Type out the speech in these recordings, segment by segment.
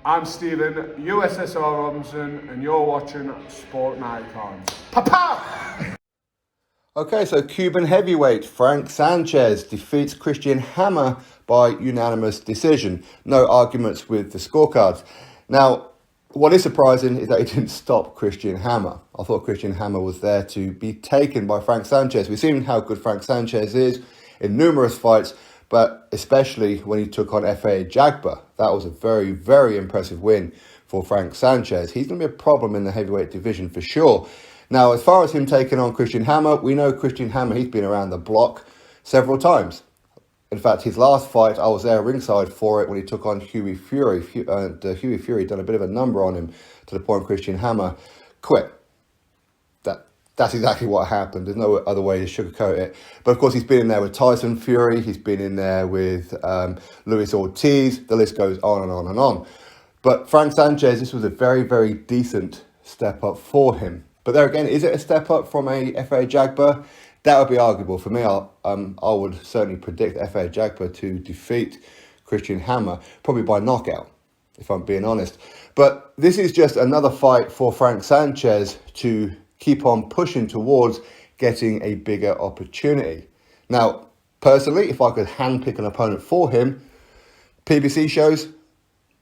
I'm Stephen, USSR Robinson, and you're watching Sport Icons. Papa! Okay, so Cuban heavyweight Frank Sanchez defeats Christian Hammer by unanimous decision. No arguments with the scorecards. Now, what is surprising is that he didn't stop Christian Hammer. I thought Christian Hammer was there to be taken by Frank Sanchez. We've seen how good Frank Sanchez is in numerous fights, but especially when he took on F.A. Jagba. That was a very, very impressive win for Frank Sanchez. He's going to be a problem in the heavyweight division for sure. Now, as far as him taking on Christian Hammer, we know Christian Hammer, he's been around the block several times. In fact, his last fight, I was there ringside for it when he took on Hughie Fury. Hughie Fury done a bit of a number on him to the point Christian Hammer quit. That's exactly what happened. There's no other way to sugarcoat it. But of course, he's been in there with Tyson Fury. He's been in there with Luis Ortiz. The list goes on and on and on. But Frank Sanchez, this was a very, very decent step up for him. But there again, is it a step up from a F.A. Jagba? That would be arguable. For me, I would certainly predict F.A. Jagba to defeat Christian Hammer, probably by knockout, if I'm being honest. But this is just another fight for Frank Sanchez to keep on pushing towards getting a bigger opportunity. Now, personally, if I could handpick an opponent for him, PBC shows,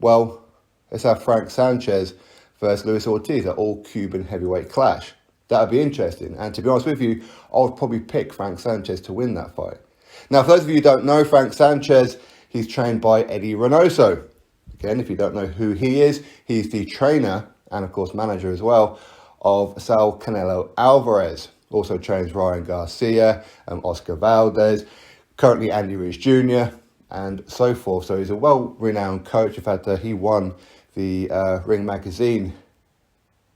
well, let's have Frank Sanchez versus Luis Ortiz, an all-Cuban heavyweight clash. That would be interesting. And to be honest with you, I would probably pick Frank Sanchez to win that fight. Now, for those of you who don't know, Frank Sanchez, he's trained by Eddie Reynoso. Again, if you don't know who he is, he's the trainer and, of course, manager as well of Saul Canelo Alvarez. Also trains Ryan Garcia, Oscar Valdez, currently Andy Ruiz Jr., and so forth. So he's a well-renowned coach. In fact, he won the Ring Magazine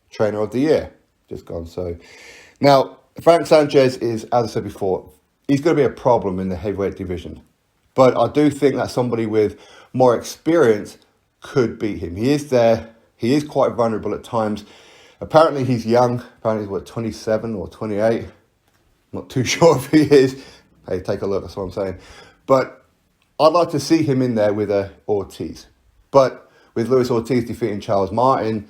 Trainer of the Year. Just gone. So now, Frank Sanchez is, as I said before, he's going to be a problem in the heavyweight division. But I do think that somebody with more experience could beat him. He is there. He is quite vulnerable at times. Apparently he's young. Apparently he's, 27 or 28. Not too sure if he is. Hey, take a look. That's what I'm saying. But I'd like to see him in there with Ortiz. But with Luis Ortiz defeating Charles Martin,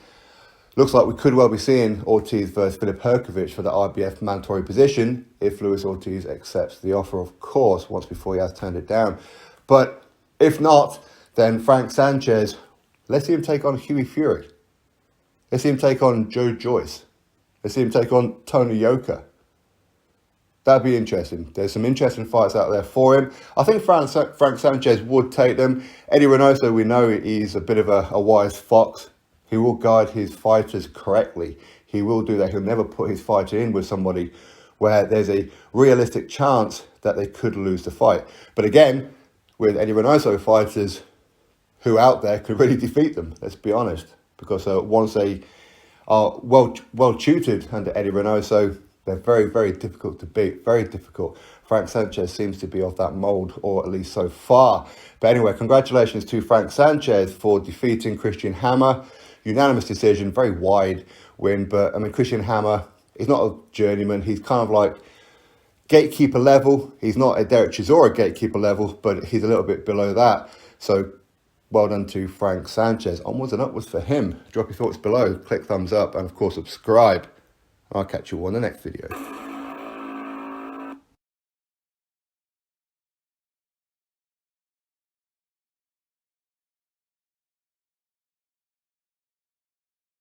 looks like we could well be seeing Ortiz versus Filip Hrgović for the IBF mandatory position if Luis Ortiz accepts the offer, of course, once before he has turned it down. But if not, then Frank Sanchez, let's see him take on Hughie Fury. Let's see him take on Joe Joyce. Let's see him take on Tony Yoka. That'd be interesting. There's some interesting fights out there for him. I think Frank Sanchez would take them. Eddie Reynoso, we know he's a bit of a wise fox. He will guide his fighters correctly. He will do that. He'll never put his fighter in with somebody where there's a realistic chance that they could lose the fight. But again, with Eddie Reynoso, fighters who out there could really defeat them, let's be honest. Because once they are well tutored under Eddie Reynoso, they're very, very difficult to beat. Very difficult. Frank Sanchez seems to be of that mould, or at least so far. But anyway, congratulations to Frank Sanchez for defeating Christian Hammer. Unanimous decision, very wide win. But, I mean, Christian Hammer, he's not a journeyman. He's kind of like gatekeeper level. He's not a Derek Chisora gatekeeper level, but he's a little bit below that. So, well done to Frank Sanchez. Onwards and upwards for him. Drop your thoughts below. Click thumbs up and, of course, subscribe. I'll catch you on the next video.